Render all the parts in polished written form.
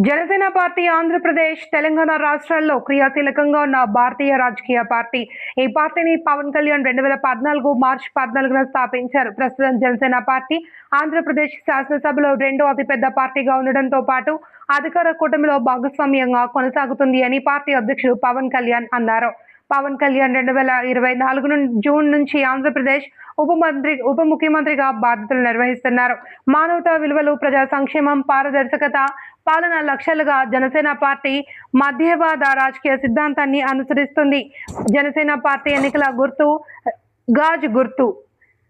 Janasena party Andhra Pradesh, Telangana రాష్ట్రాల్లో క్రియాశీలకంగా ఉన్న భారతీయ రాజకీయ పార్టీ. ఈ పార్టీని పవన్ కళ్యాణ్ 2014 మార్చి 14న స్థాపించారు. ప్రస్తుతం జనసేన పార్టీ ఆంధ్రప్రదేశ్ శాసనసభలో రెండో అతిపెద్ద పార్టీగా ఉండడంతో పాటు అధికార కూటమిలో భాగస్వామ్యంగా కొనసాగుతుంది అని పార్టీ అధ్యక్షుడు పవన్ కళ్యాణ్ అన్నారు. పవన్ కళ్యాణ్ 2024 జూన్ నుంచి ఆంధ్రప్రదేశ్ ఉప ముఖ్యమంత్రిగా బాధ్యతలు నిర్వహిస్తున్నారు. మానవతా విలువలు, ప్రజా సంక్షేమం, పారదర్శకత, పాలన లక్ష్యాలుగా జనసేన పార్టీ మధ్యవాద రాజకీయ సిద్ధాంతాన్ని అనుసరిస్తుంది. జనసేన పార్టీ ఎన్నికల గుర్తు గాజు గుర్తు.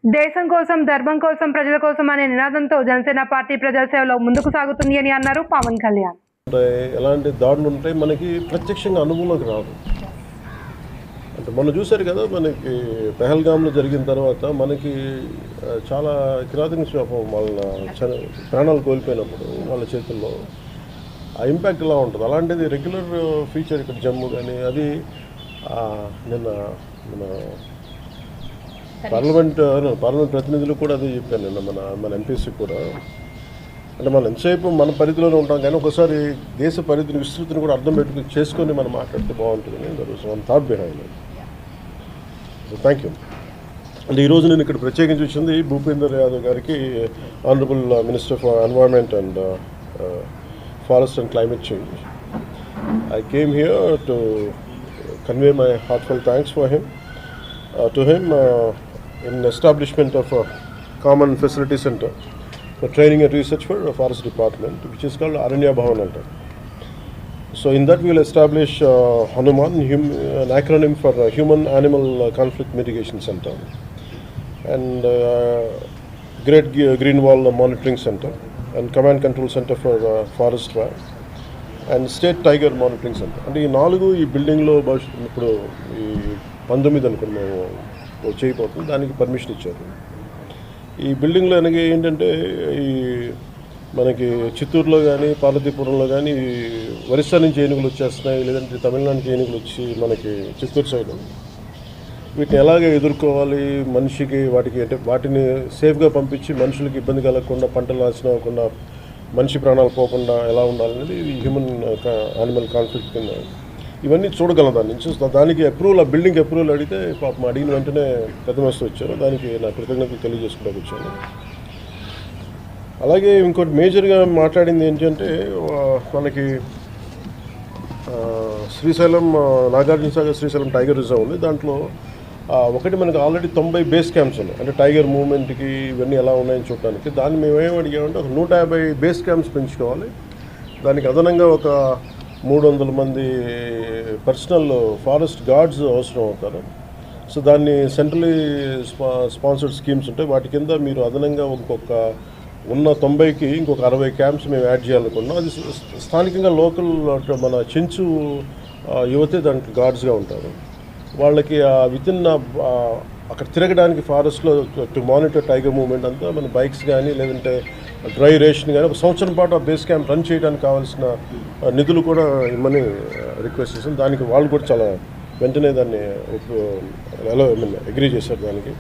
దేశం కోసం, ధర్మం కోసం, ప్రజల కోసం అనే నినాదంతో జనసేన పార్టీ ప్రజాసేవలో ముందుకు సాగుతుంది అని అన్నారు పవన్ కళ్యాణ్. ఎలాంటి దాడులు ఉంటాయి మనకి ప్రత్యక్షంగా అనుభవంలోకి రాదు. అంటే మనం చూశారు కదా, మనకి పెహల్గామ్లో జరిగిన తర్వాత మనకి చాలా కిరాతక వాళ్ళ ప్రాణాలు కోల్పోయినప్పుడు వాళ్ళ చేతుల్లో ఆ ఇంపాక్ట్ ఎలా ఉంటుంది. అలాంటిది రెగ్యులర్ ఫీచర్ ఇక్కడ జమ్మూ కానీ అది నిన్న మన పార్లమెంట్ ప్రతినిధులు కూడా అదే చెప్పాను నిన్న మన ఎంపీసీ కూడా. అంటే మనం ఎంతసేపు మన పరిధిలోనే ఉంటాం కానీ ఒకసారి దేశ పరిధిని విస్తృతిని కూడా అర్థం చేసుకొని మనం మాట్లాడితే బాగుంటుందని మన thought behind. So thank you. అంటే ఈరోజు నేను ఇక్కడ ప్రత్యేకించి వచ్చింది భూపేందర్ యాదవ్ గారికి, honourable minister for environment and forest and climate change. I came here to convey my heartfelt thanks for him, to him in establishment of a common facility center for training and research for a forest department, which is called Aranya Bhavan. So in that we will establish Hanuman, an acronym for Human Animal Conflict Mitigation Center, and Great Green Wall Monitoring Center, and Command Control Center for Forest Fire, and State Tiger Monitoring Center. అంటే ఈ 4 ఈ బిల్డింగ్లో ఇప్పుడు ఈ 19 అనుకుని మేము చేయబోతుంది. దానికి పర్మిషన్ ఇచ్చారు. ఈ బిల్డింగ్లో అనగా ఏంటంటే ఈ మనకి చిత్తూరులో కానీ పార్వతీపురంలో కానీ ఒరిస్సా నుంచి ఏనుగులు వచ్చేస్తున్నాయి, లేదంటే తమిళనాడు నుంచి ఏనుగులు వచ్చి మనకి చిత్తూరు సైడ్ వీటిని ఎలాగే ఎదుర్కోవాలి, మనిషికి వాటికి అంటే వాటిని సేఫ్గా పంపించి మనుషులకి ఇబ్బంది కలగకుండా, పంటలు నాశనం అవ్వకుండా, మనిషి ప్రాణాలు పోకుండా ఎలా ఉండాలనేది హ్యూమన్ యానిమల్ కాన్ఫ్లిక్ట్ కింద ఇవన్నీ చూడగలం. దాని నుంచి దానికి అప్రూవల్, ఆ బిల్డింగ్ అప్రూవల్ అడిగితే పాపం అడిగిన వెంటనే పెద్ద మస్తు వచ్చారు. దానికి నా కృతజ్ఞతలు తెలియజేసుకోవడానికి వచ్చాను. అలాగే ఇంకోటి మేజర్గా మాట్లాడింది ఏంటంటే మనకి శ్రీశైలం, నాగార్జున సాగర్ శ్రీశైలం టైగర్ రిజర్వ్ ఉంది. దాంట్లో ఒకటి మనకి ఆల్రెడీ 90 బేస్ క్యాంప్స్ ఉన్నాయి. అంటే టైగర్ మూవ్మెంట్కి ఇవన్నీ ఎలా ఉన్నాయని చూడడానికి. దాన్ని మేమేం అడిగామంటే ఒక 150 బేస్ క్యాంప్స్ పెంచుకోవాలి. దానికి అదనంగా ఒక 300 మంది పర్సనల్ ఫారెస్ట్ గార్డ్స్ అవసరం అవుతారు. సో దాన్ని సెంట్రలీ స్పాన్సర్డ్ స్కీమ్స్ ఉంటాయి. వాటి కింద మీరు అదనంగా ఇంకొక ఉన్న 90కి ఇంకొక 60 క్యాంప్స్ మేము యాడ్ చేయాలనుకున్నాం. అది స్థానికంగా లోకల్ మన చెంచు యువతే దానికి గార్డ్స్గా ఉంటారు. వాళ్ళకి వితిన్ అక్కడ తిరగడానికి ఫారెస్ట్లో టు మానిటర్ టైగర్ మూవ్మెంట్ అంతా మన బైక్స్ కానీ లేదంటే డ్రై రేషన్ కానీ ఒక సంవత్సరం పాటు ఆ బేస్ క్యాంప్ రన్ చేయడానికి కావాల్సిన నిధులు కూడా ఇమ్మని రిక్వెస్ట్ చేసాం. దానికి వాళ్ళు కూడా చాలా వెంటనే దాన్ని అగ్రీ చేశారు దానికి.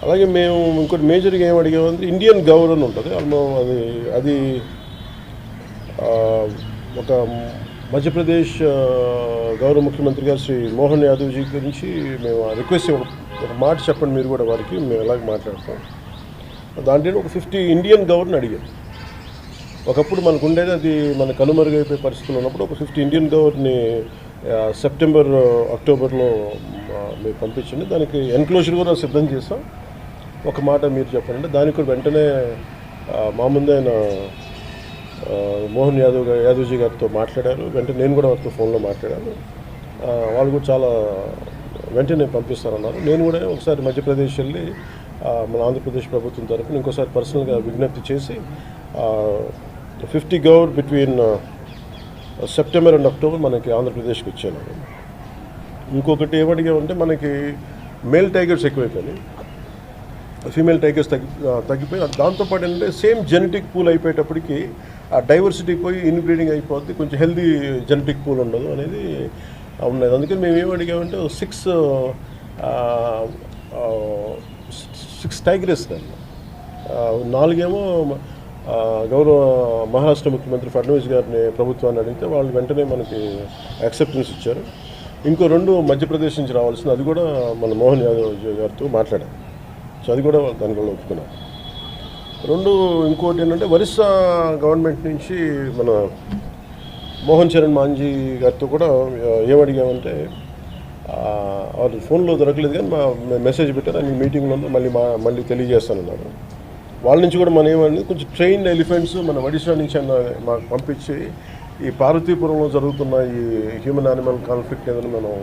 అలాగే మేము ఇంకోటి మేజర్గా ఏం అడిగామంటే ఇండియన్ గౌరవ్ అని ఉంటుంది. అది ఒక మధ్యప్రదేశ్ గౌరవ ముఖ్యమంత్రి గారు శ్రీ మోహన్ యాదవ్జీ గురించి మేము రిక్వెస్ట్ ఒక మాట చెప్పండి మీరు కూడా వారికి, మేము ఎలాగ మాట్లాడతాం. దాంట్లో ఒక 50 ఇండియన్ గవర్ని అడిగారు. ఒకప్పుడు మనకు ఉండేది అది మన కనుమరుగైపోయే పరిస్థితులు ఉన్నప్పుడు ఒక 50 ఇండియన్ గవర్ని సెప్టెంబర్, అక్టోబర్లో మేము పంపించండి. దానికి ఎన్క్లోజర్ కూడా సిద్ధం చేస్తాం. ఒక మాట మీరు చెప్పండి. దానికి కూడా వెంటనే మా ముందే ఆయన మోహన్ యాదవ్జీ గారితో మాట్లాడారు. వెంటనే నేను కూడా వారితో ఫోన్లో మాట్లాడాను. వాళ్ళు కూడా చాలా వెంటనే పంపిస్తారన్నారు. నేను కూడా ఒకసారి మధ్యప్రదేశ్ వెళ్ళి మన ఆంధ్రప్రదేశ్ ప్రభుత్వం తరఫున ఇంకోసారి పర్సనల్గా విజ్ఞప్తి చేసి 50 గౌర్ బిట్వీన్ సెప్టెంబర్ అండ్ అక్టోబర్ మనకి ఆంధ్రప్రదేశ్కి వచ్చాను. ఇంకొకటి ఏమడిగామంటే మనకి మేల్ టైగర్స్ ఎక్కువైపోయినాయి, ఫీమేల్ టైగర్స్ తగ్గిపోయి దాంతోపాటు ఏంటంటే సేమ్ జెనెటిక్ పూల్ అయిపోయేటప్పటికి ఆ డైవర్సిటీ పోయి ఇన్బ్రీడింగ్ అయిపోద్ది, కొంచెం హెల్దీ జెనెటిక్ పూల్ ఉండదు అనేది ఉన్నది. అందుకని మేము ఏం అడిగామంటే 6 టైగర్స్ దాన్ని 4 ఏమో గౌరవ మహారాష్ట్ర ముఖ్యమంత్రి ఫడ్నవీస్ గారిని ప్రభుత్వాన్ని అడిగితే వాళ్ళు వెంటనే మనకి యాక్సెప్టెన్స్ ఇచ్చారు. ఇంకో 2 మధ్యప్రదేశ్ నుంచి రావాల్సింది, అది కూడా మన మోహన్ యాదవ్ గారితో మాట్లాడారు. సో అది కూడా దాని కూడా ఒప్పుకున్నారు. 2 ఇంకోటి ఏంటంటే ఒరిస్సా గవర్నమెంట్ నుంచి మన మోహన్ చరణ్ మాంజీ గారితో కూడా ఏమడిగామంటే వాళ్ళు ఫోన్లో దొరకలేదు కానీ మెసేజ్ పెట్టారు, నేను మీటింగ్లో మళ్ళీ తెలియజేస్తానన్నారు. వాళ్ళ నుంచి కూడా మనం ఏమన్నది కొంచెం ట్రైన్డ్ ఎలిఫెంట్స్ మన ఒడిశా నుంచి మాకు పంపించి ఈ పార్వతీపురంలో జరుగుతున్న ఈ హ్యూమన్ యానిమల్ కాన్ఫ్లిక్ట్ ఏదైనా మనం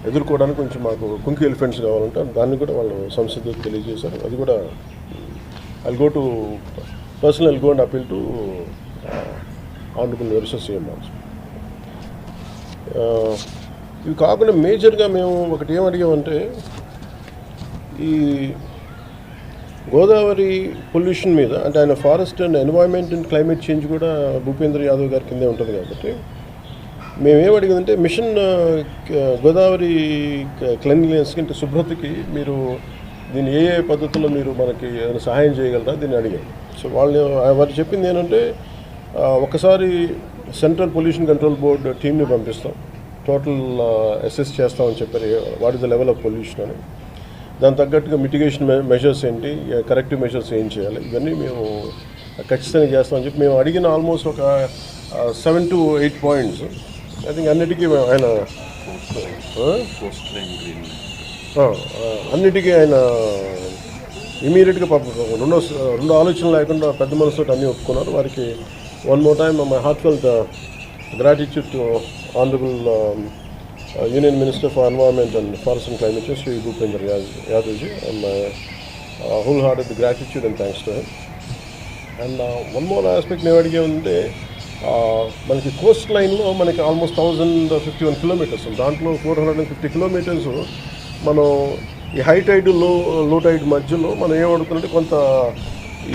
ఎదుర్కోవడానికి కొంచెం మాకు కుంకి ఎలిఫెంట్స్ కావాలంటే దాన్ని కూడా వాళ్ళు సంస్థకు తెలియజేశారు. అది కూడా I'll go to personal go and appeal to honourable Orissa CM also. ఇవి కాకుండా మేజర్గా మేము ఒకటి ఏమడిగామంటే ఈ గోదావరి పొల్యూషన్ మీద, అంటే ఆయన forest and environment and climate change కూడా భూపేంద్ర యాదవ్ గారి కిందే ఉంటుంది కాబట్టి మేమేమడిగిందంటే మిషన్ గోదావరి క్లెన్లీనెస్కి అంటే శుభ్రతకి మీరు దీన్ని ఏ పద్ధతుల్లో మీరు మనకి ఏదైనా సహాయం చేయగలరా దీన్ని అడిగాం. సో వారు చెప్పింది ఏంటంటే ఒకసారి సెంట్రల్ పొల్యూషన్ కంట్రోల్ బోర్డ్ టీమ్ని పంపిస్తాం, టోటల్ అసెస్ చేస్తామని చెప్పారు what is the level of pollution అని. దాని తగ్గట్టుగా మిటిగేషన్ మెషర్స్ ఏంటి, కరెక్టివ్ మెషర్స్ ఏం చేయాలి, ఇవన్నీ మేము ఖచ్చితంగా చేస్తామని చెప్పి మేము అడిగిన ఆల్మోస్ట్ ఒక 7 to 8 పాయింట్స్. ఐ థింక్ అన్నిటికీ ఆయన అన్నిటికీ ఆయన ఇమీడియట్గా రెండు ఆలోచనలు లేకుండా పెద్ద మనసుతో అన్నీ ఒప్పుకున్నారు. వారికి one more time my heartfelt gratitude to honourable Union Minister for Environment and Forest and Climate Change, Shri Bhupendra Yadavji, and my wholehearted gratitude and thanks to him. And one more aspect మేము అడిగే ఉంటే మనకి Coast లైన్లో మనకి almost 1051 kilometres, దాంట్లో 450 kilometres మనం ఈ high Tide లో టైడ్ మధ్యలో మనం ఏమడుగుతుంటే కొంత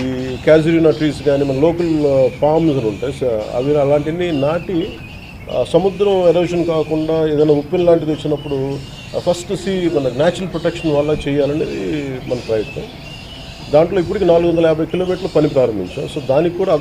ఈ క్యాజురినా ట్రీస్ కానీ మన లోకల్ పామ్స్ ఉంటాయి, అవి అలాంటివన్నీ నాటి సముద్రం ఎరోషన్ కాకుండా ఏదైనా ఉప్పెన్ లాంటిది వచ్చినప్పుడు ఫస్ట్ మన న్యాచురల్ ప్రొటెక్షన్ వల్ల చేయాలనేది మన ప్రయత్నం. దాంట్లో ఇప్పటికి 450 కిలోమీటర్లు పని ప్రారంభించాం. సో దానికి కూడా